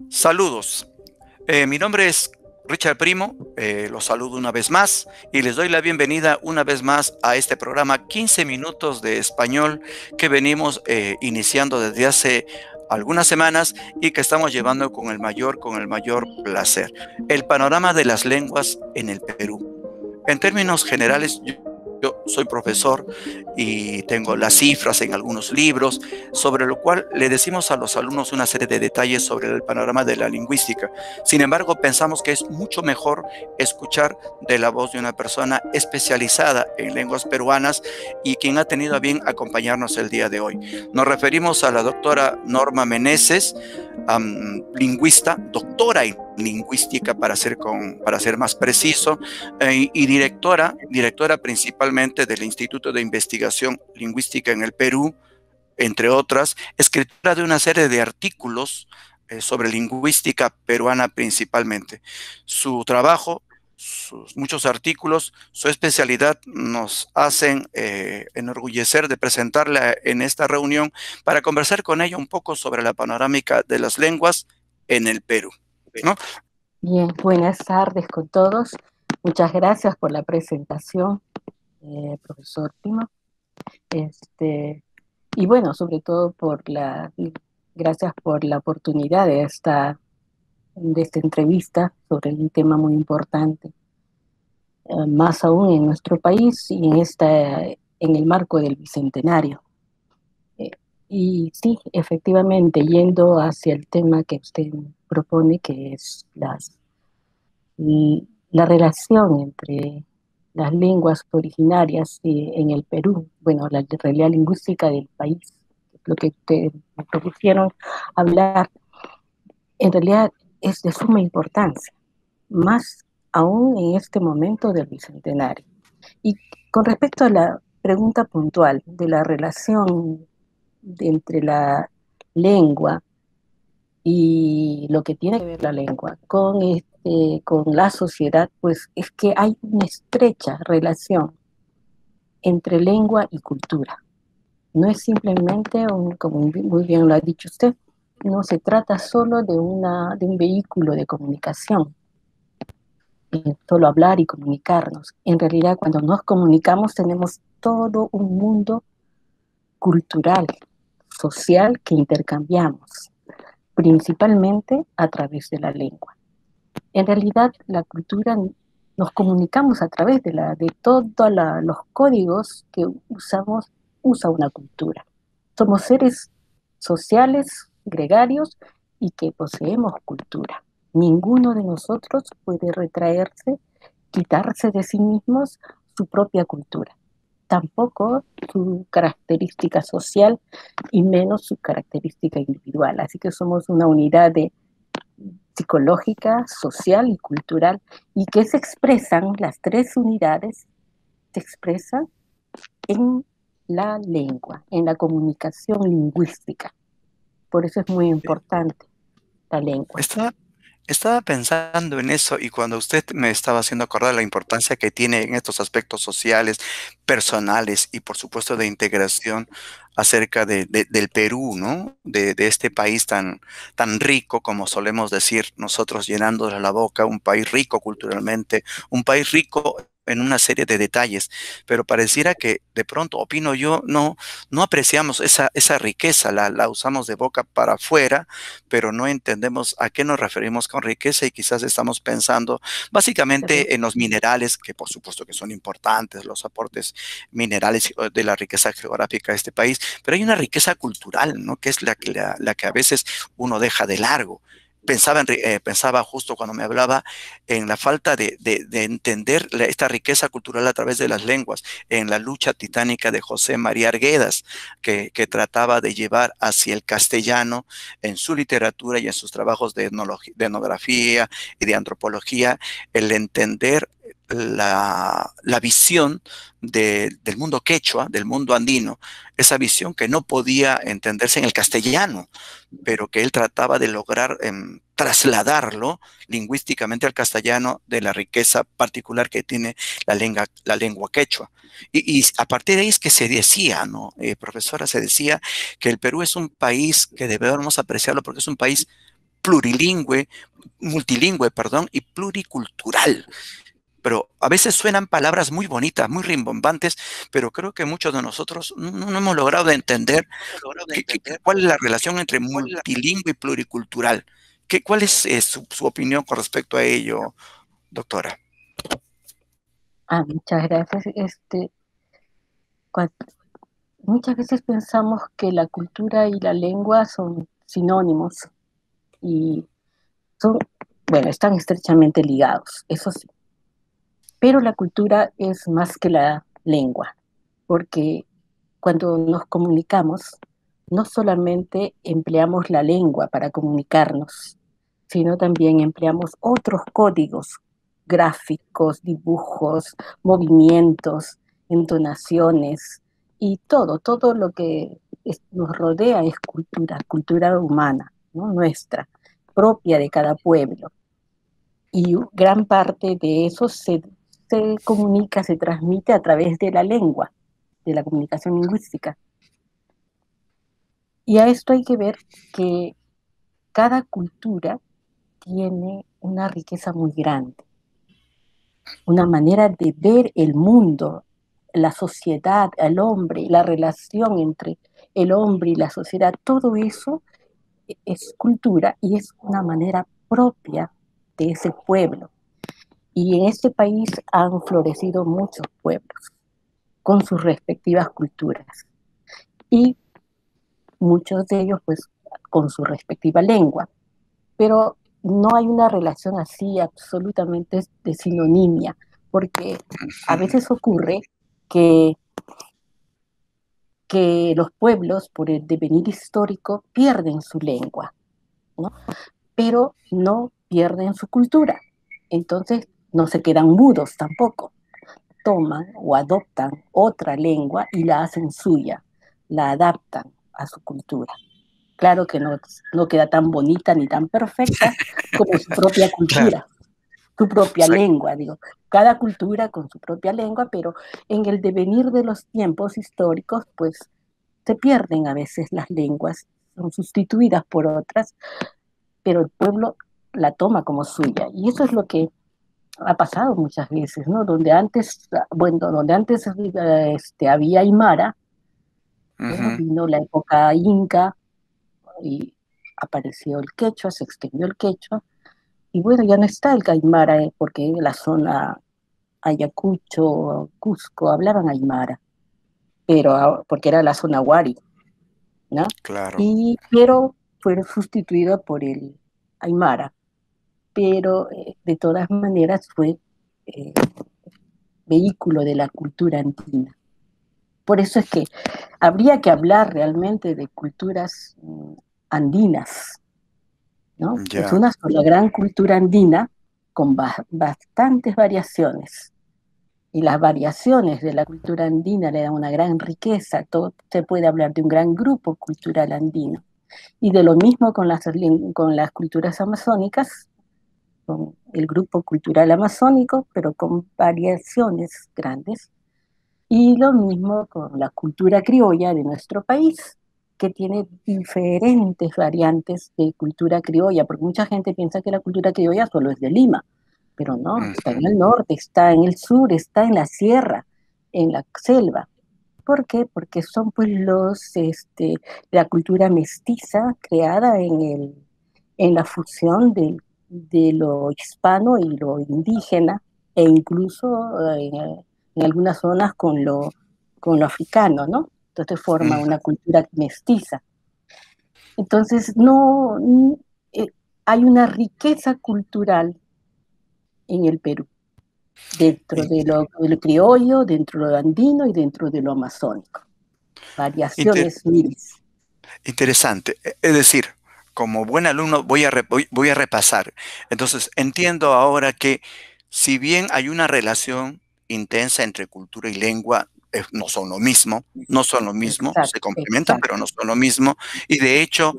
Saludos. Mi nombre es Richard Primo, los saludo una vez más y les doy la bienvenida una vez más a este programa 15 minutos de español que venimos iniciando desde hace algunas semanas y que estamos llevando con el mayor placer. El panorama de las lenguas en el Perú. En términos generales, yo soy profesor y tengo las cifras en algunos libros, sobre lo cual le decimos a los alumnos una serie de detalles sobre el panorama de la lingüística. Sin embargo, pensamos que es mucho mejor escuchar de la voz de una persona especializada en lenguas peruanas y quien ha tenido a bien acompañarnos el día de hoy. Nos referimos a la doctora Norma Meneses, lingüista, doctora en lingüística para ser más preciso, y directora principalmente del Instituto de Investigación Lingüística en el Perú, entre otras, escritora de una serie de artículos sobre lingüística peruana principalmente. Su trabajo, sus muchos artículos, su especialidad nos hacen enorgullecer de presentarla en esta reunión para conversar con ella un poco sobre la panorámica de las lenguas en el Perú, ¿no? Bien, buenas tardes con todos. Muchas gracias por la presentación, profesor Pino. Y bueno, sobre todo gracias por la oportunidad de esta entrevista sobre un tema muy importante, más aún en nuestro país y en el marco del Bicentenario. Eh, y sí, efectivamente, yendo hacia el tema que usted propone, que es la relación entre las lenguas originarias en el Perú, bueno, la realidad lingüística del país, lo que ustedes me propusieron hablar, en realidad es de suma importancia, más aún en este momento del Bicentenario. Y con respecto a la pregunta puntual de la relación entre la lengua y lo que tiene que ver la lengua con la sociedad, pues es que hay una estrecha relación entre lengua y cultura. No es simplemente, como muy bien lo ha dicho usted, no se trata solo de un vehículo de comunicación, solo hablar y comunicarnos. En realidad, cuando nos comunicamos, tenemos todo un mundo cultural, social que intercambiamos, principalmente a través de la lengua. En realidad, la cultura nos comunicamos a través de todos los códigos que usa una cultura. Somos seres sociales, gregarios y que poseemos cultura. Ninguno de nosotros puede retraerse, quitarse de sí mismos su propia cultura, tampoco su característica social y menos su característica individual. Así que somos una unidad psicológica, social y cultural, y que se expresan, las tres unidades, se expresan en la lengua, en la comunicación lingüística. Por eso es muy importante la lengua. Estaba, estaba pensando en eso y cuando usted me estaba haciendo acordar la importancia que tiene en estos aspectos sociales, personales y por supuesto de integración acerca del Perú, ¿no? De este país tan rico como solemos decir nosotros llenando la boca, un país rico culturalmente, un país rico en una serie de detalles, pero pareciera que de pronto, opino yo, no apreciamos esa riqueza, la usamos de boca para afuera, pero no entendemos a qué nos referimos con riqueza y quizás estamos pensando básicamente en los minerales, que por supuesto que son importantes, los aportes minerales de la riqueza geográfica de este país, pero hay una riqueza cultural, ¿no? Que es la que a veces uno deja de largo. Pensaba justo cuando me hablaba en la falta de entender esta riqueza cultural a través de las lenguas, en la lucha titánica de José María Arguedas, que trataba de llevar hacia el castellano en su literatura y en sus trabajos de etnografía y de antropología, el entender la visión del mundo quechua, del mundo andino, esa visión que no podía entenderse en el castellano, pero que él trataba de lograr trasladarlo lingüísticamente al castellano de la riqueza particular que tiene la lengua quechua. Y a partir de ahí es que se decía, ¿no? Profesora, se decía que el Perú es un país que debemos apreciarlo porque es un país plurilingüe, multilingüe, perdón, y pluricultural. Pero a veces suenan palabras muy bonitas, muy rimbombantes, pero creo que muchos de nosotros no hemos logrado entender cuál es la relación entre multilingüe y pluricultural. ¿Cuál es su opinión con respecto a ello, doctora? Muchas gracias. Cua- Muchas veces pensamos que la cultura y la lengua son sinónimos y son, bueno, están estrechamente ligados, eso sí. Pero la cultura es más que la lengua, porque cuando nos comunicamos, no solamente empleamos la lengua para comunicarnos, sino también empleamos otros códigos gráficos, dibujos, movimientos, entonaciones y todo lo que nos rodea es cultura, cultura humana, ¿no? Nuestra, propia de cada pueblo. Y gran parte de eso se comunica, se transmite a través de la lengua, de la comunicación lingüística. Y a esto hay que ver que cada cultura tiene una riqueza muy grande, una manera de ver el mundo, la sociedad, el hombre, la relación entre el hombre y la sociedad, todo eso es cultura y es una manera propia de ese pueblo. Y en este país han florecido muchos pueblos con sus respectivas culturas y muchos de ellos pues con su respectiva lengua, pero no hay una relación así absolutamente de sinonimia, porque a veces ocurre que, que los pueblos, por el devenir histórico, pierden su lengua, ¿no? Pero no pierden su cultura. Entonces no se quedan mudos tampoco. Toman o adoptan otra lengua y la hacen suya, la adaptan a su cultura. Claro que no queda tan bonita ni tan perfecta como su propia Claro, cultura, su propia lengua, digo. Cada cultura con su propia lengua, pero en el devenir de los tiempos históricos, pues se pierden a veces las lenguas, son sustituidas por otras, pero el pueblo la toma como suya. Y eso es lo que ha pasado muchas veces, ¿no? Donde antes había Aymara, bueno, ujú, vino la época inca y apareció el quechua, se extendió el quechua, y bueno, ya no está el Aymara, porque en la zona Ayacucho, Cusco, hablaban Aymara, porque era la zona Wari, ¿no? claro. Pero fue sustituido por el Aymara, pero de todas maneras fue eh, vehículo de la cultura andina. Por eso es que habría que hablar realmente de culturas andinas, ¿no? Es Ya. una sola gran cultura andina con bastantes variaciones. Y las variaciones de la cultura andina le dan una gran riqueza. Todo, se puede hablar de un gran grupo cultural andino. Y de lo mismo con las culturas amazónicas, con el grupo cultural amazónico, pero con variaciones grandes. Y lo mismo con la cultura criolla de nuestro país, que tiene diferentes variantes de cultura criolla, porque mucha gente piensa que la cultura criolla solo es de Lima, pero no, está Ujú. en el norte, está en el sur, está en la sierra, en la selva. ¿Por qué? Porque son pues la cultura mestiza creada en la fusión de lo hispano y lo indígena, e incluso en algunas zonas con lo africano, ¿no? Entonces forma Mm. una cultura mestiza. Entonces, no, eh, hay una riqueza cultural en el Perú, dentro In- de lo criollo, dentro de lo andino y dentro de lo amazónico. inter- Variaciones miles. Interesante. Es decir, como buen alumno voy a repasar. Entonces, entiendo ahora que si bien hay una relación intensa entre cultura y lengua, no son lo mismo, no son lo mismo, se Exacto, complementan, pero exacto. no son lo mismo. Y de hecho,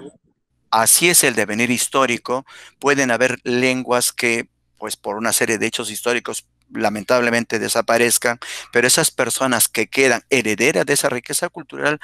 así es el devenir histórico. Pueden haber lenguas que, pues por una serie de hechos históricos, lamentablemente desaparezcan, pero esas personas que quedan herederas de esa riqueza cultural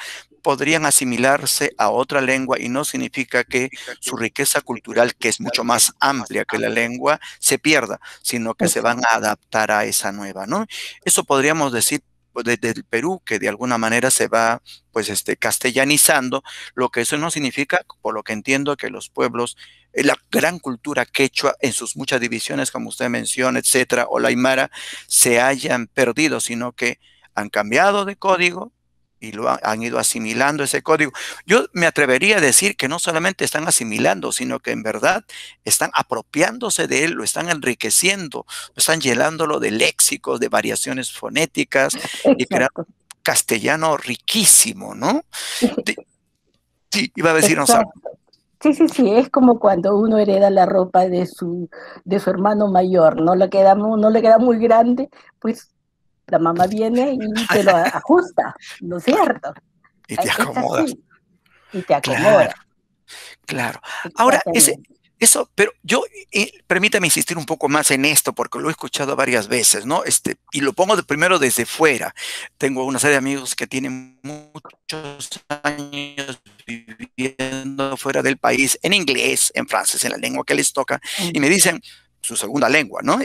podrían asimilarse a otra lengua y no significa que su riqueza cultural, que es mucho más amplia que la lengua, se pierda, sino que se van exacto, a adaptar a esa nueva, ¿no? Eso podríamos decir pues, desde el Perú, que de alguna manera se va pues castellanizando, lo que eso no significa, por lo que entiendo, que los pueblos, la gran cultura quechua en sus muchas divisiones, como usted menciona, etcétera, o la aymara, se hayan perdido, sino que han cambiado de código y han ido asimilando ese código. Yo me atrevería a decir que no solamente están asimilando, sino que en verdad están apropiándose de él, lo están enriqueciendo, lo están llenándolo de léxicos, de variaciones fonéticas y creando exacto, castellano riquísimo, ¿no? Sí, sí, iba a decirnos algo. exacto. Sí, sí, sí, es como cuando uno hereda la ropa de su hermano mayor, no le queda muy grande, pues la mamá viene y te lo ajusta, ¿no es Claro, cierto? y te Es acomodas. así, y te Claro. acomoda, Claro. Ahora, exactamente. eso, pero yo, permítame insistir un poco más en esto, porque lo he escuchado varias veces, ¿no? Y lo pongo primero desde fuera. Tengo una serie de amigos que tienen muchos años viviendo fuera del país, en inglés, en francés, en la lengua que les toca, y me dicen su segunda lengua, ¿no?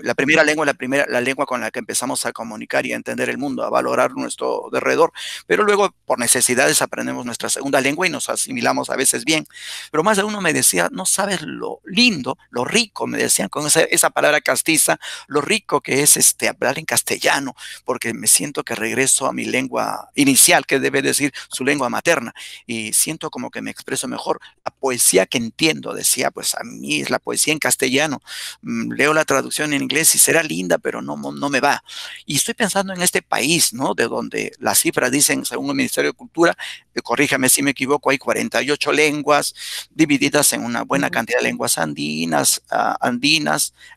La primera lengua, la lengua con la que empezamos a comunicar y a entender el mundo, a valorar nuestro derredor, pero luego por necesidades aprendemos nuestra segunda lengua y nos asimilamos a veces bien. Pero más de uno me decía, no sabes lo lindo, lo rico, me decían con esa palabra castiza, lo rico que es hablar en castellano, porque me siento que regreso a mi lengua inicial, que debe decir su lengua materna, y siento como que me expreso mejor. La poesía que entiendo, decía, pues a mí es la poesía en castellano. Leo la traducción en inglés y será linda, pero no me va. Y estoy pensando en este país, ¿no? De donde las cifras dicen, según el Ministerio de Cultura, corríjame si me equivoco, hay 48 lenguas divididas en una buena cantidad de lenguas andinas,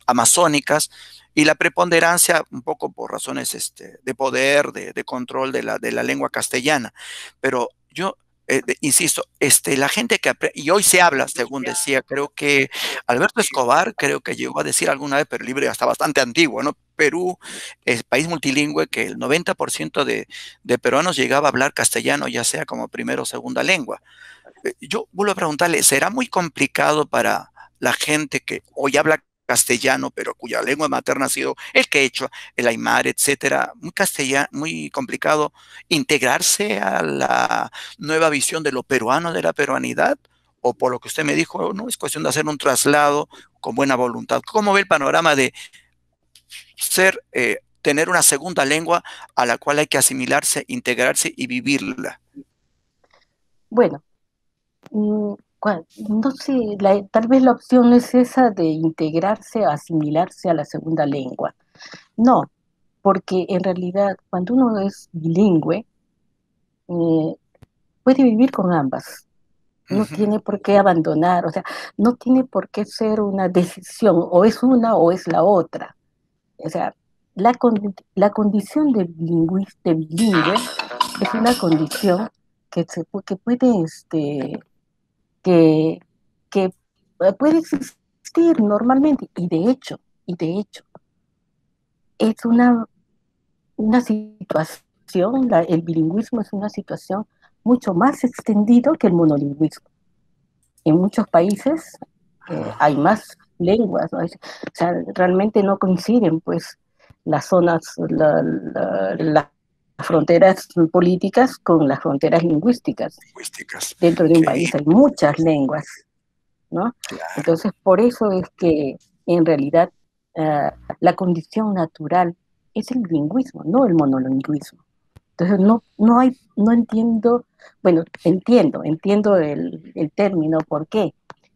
amazónicas, y la preponderancia un poco por razones de poder, de control de la lengua castellana. Pero yo insisto, la gente y hoy se habla, según decía, creo que Alberto Escobar, creo que llegó a decir alguna vez, pero el libro ya está bastante antiguo, ¿no? Perú es país multilingüe que el 90% de peruanos llegaba a hablar castellano, ya sea como primera o segunda lengua. Yo vuelvo a preguntarle, ¿será muy complicado para la gente que hoy habla castellano, pero cuya lengua materna ha sido el quechua, el aymara, etcétera, muy castellano, muy complicado integrarse a la nueva visión de lo peruano, de la peruanidad? O por lo que usted me dijo, no es cuestión de hacer un traslado con buena voluntad. ¿Cómo ve el panorama de tener una segunda lengua a la cual hay que asimilarse, integrarse y vivirla? Bueno, no sé, tal vez la opción no es esa de integrarse, asimilarse a la segunda lengua. No, porque en realidad cuando uno es bilingüe, eh, puede vivir con ambas. No Ujú. tiene por qué abandonar, o sea, no tiene por qué ser una decisión, o es una o es la otra. O sea, la condición de de bilingüe es una condición que puede, que, que puede existir normalmente, y de hecho, es una situación, el bilingüismo es una situación mucho más extendido que el monolingüismo. En muchos países hay más lenguas, ¿no? O sea, realmente no coinciden, pues, las zonas, las fronteras políticas con las fronteras lingüísticas. Lingüísticas. Dentro de un Qué país hay lindo, muchas lenguas, ¿no? claro. Entonces, por eso es que en realidad uh, la condición natural es el lingüismo, no el monolingüismo. Entonces, no entiendo, bueno, entiendo el término, ¿por qué?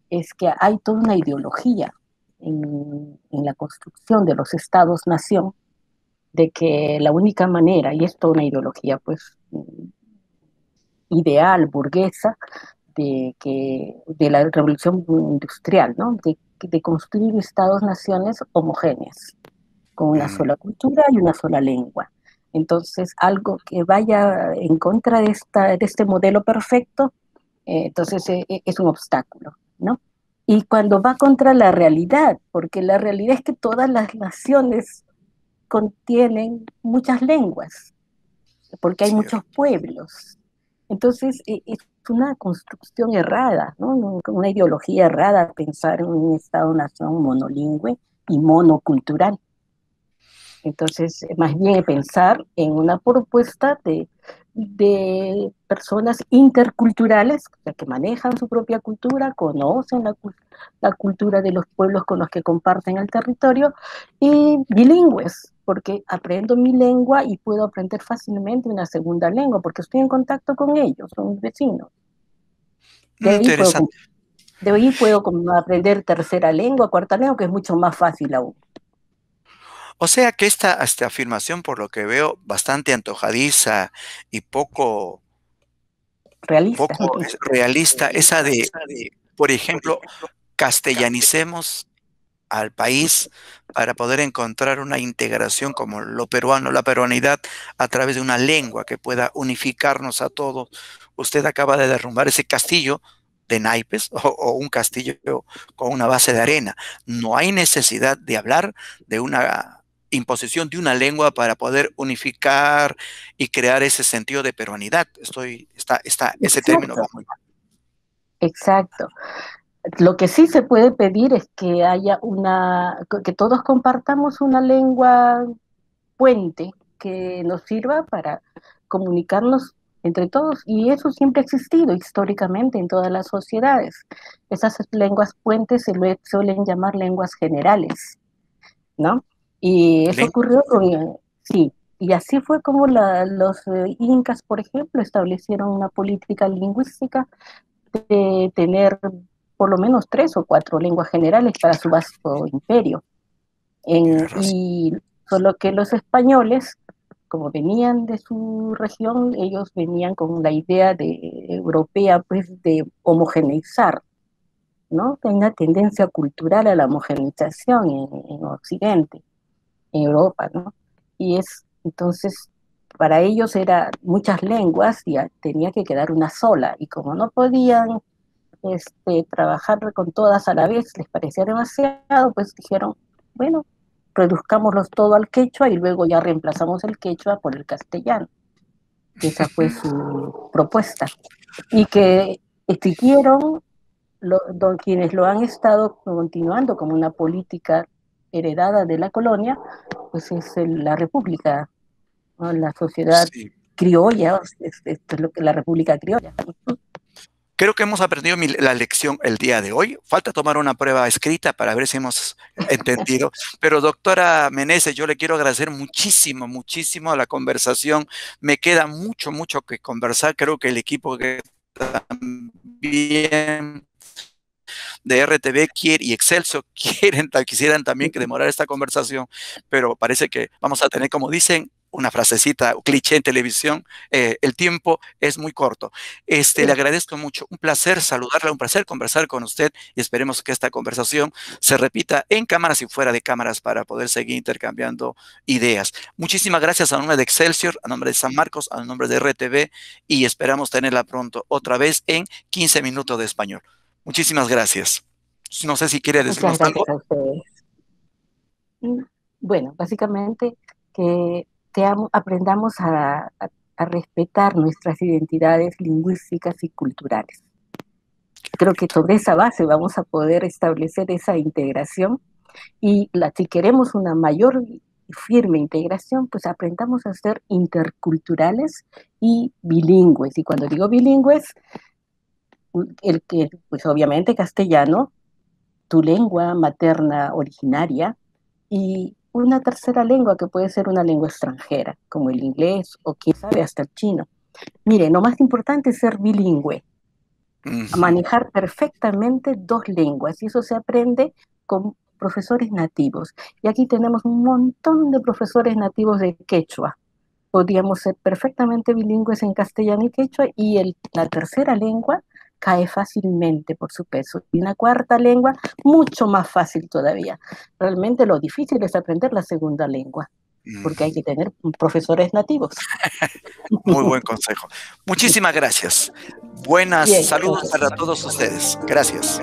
Es que hay toda una ideología en la construcción de los estados-nación, de que la única manera, y es toda una ideología, pues, ideal, burguesa, de la revolución industrial, ¿no? De construir estados-naciones homogéneas, con una Mm, sola cultura y una sola lengua. Entonces, algo que vaya en contra de este modelo perfecto, entonces es un obstáculo, ¿no? Y cuando va contra la realidad, porque la realidad es que todas las naciones contienen muchas lenguas, porque hay muchos cierto. pueblos. Entonces, es una construcción errada, ¿no? Una ideología errada pensar en un Estado-nación monolingüe y monocultural. Entonces, más bien pensar en una propuesta de personas interculturales que manejan su propia cultura, conocen la cultura de los pueblos con los que comparten el territorio, y bilingües, porque aprendo mi lengua y puedo aprender fácilmente una segunda lengua, porque estoy en contacto con ellos, son mis vecinos. De ahí puedo, Interesante. de ahí puedo aprender tercera lengua, cuarta lengua, que es mucho más fácil aún. O sea que esta afirmación, por lo que veo, bastante antojadiza y Realista. poco es realista, esa de, por ejemplo, castellanicemos al país para poder encontrar una integración como lo peruano, la peruanidad, a través de una lengua que pueda unificarnos a todos. Usted acaba de derrumbar ese castillo de naipes o un castillo con una base de arena. No hay necesidad de hablar de una imposición de una lengua para poder unificar y crear ese sentido de peruanidad. Ese término Exacto, va muy exacto. Lo que sí se puede pedir es que haya que todos compartamos una lengua puente que nos sirva para comunicarnos entre todos, y eso siempre ha existido históricamente en todas las sociedades. Esas lenguas puentes suelen llamar lenguas generales, ¿no? Y eso bien. ocurrió sí, y así fue como los incas, por ejemplo, establecieron una política lingüística de tener por lo menos tres o cuatro lenguas generales para su vasto imperio. Tienes razón. Y solo que los españoles, como venían de su región, ellos venían con la idea europea, pues, de homogeneizar, ¿no? Hay una tendencia cultural a la homogeneización en Occidente, en Europa, ¿no? Y entonces, para ellos era muchas lenguas y tenía que quedar una sola, y como no podían trabajar con todas a la vez, les parecía demasiado, pues dijeron, bueno, reduzcámoslos todo al quechua y luego ya reemplazamos el quechua por el castellano. Esa fue su propuesta. Y que siguieron quienes lo han estado continuando como una política heredada de la colonia, pues es la República, ¿no? La sociedad Sí. criolla, es lo que la República criolla. Creo que hemos aprendido la lección el día de hoy. Falta tomar una prueba escrita para ver si hemos entendido. Pero doctora Meneses, yo le quiero agradecer muchísimo, muchísimo la conversación. Me queda mucho, mucho que conversar. Creo que el equipo que también de RTV y Excelso quisieran también que demorara esta conversación, pero parece que vamos a tener, como dicen, una frasecita, un cliché en televisión, el tiempo es muy corto. Le agradezco mucho, un placer saludarla, un placer conversar con usted y esperemos que esta conversación se repita en cámaras y fuera de cámaras para poder seguir intercambiando ideas. Muchísimas gracias a nombre de Excelsior, a nombre de San Marcos, a nombre de RTV y esperamos tenerla pronto otra vez en 15 minutos de español. Muchísimas gracias. No sé si quiere Muchas decirnos algo. gracias a ustedes. Y, bueno, básicamente que aprendamos a respetar nuestras identidades lingüísticas y culturales. Creo que sobre esa base vamos a poder establecer esa integración, y si queremos una mayor y firme integración, pues aprendamos a ser interculturales y bilingües. Y cuando digo bilingües, pues obviamente castellano, tu lengua materna originaria, y una tercera lengua que puede ser una lengua extranjera, como el inglés o quién sabe hasta el chino. Mire, lo más importante es ser bilingüe, a Ujú. manejar perfectamente dos lenguas, y eso se aprende con profesores nativos. Y aquí tenemos un montón de profesores nativos de quechua. Podríamos ser perfectamente bilingües en castellano y quechua, y la tercera lengua cae fácilmente por su peso. Y una cuarta lengua, mucho más fácil todavía. Realmente lo difícil es aprender la segunda lengua, porque hay que tener profesores nativos. Muy buen consejo. Muchísimas gracias. Buenas Bien, saludos gracias. para todos ustedes. Gracias.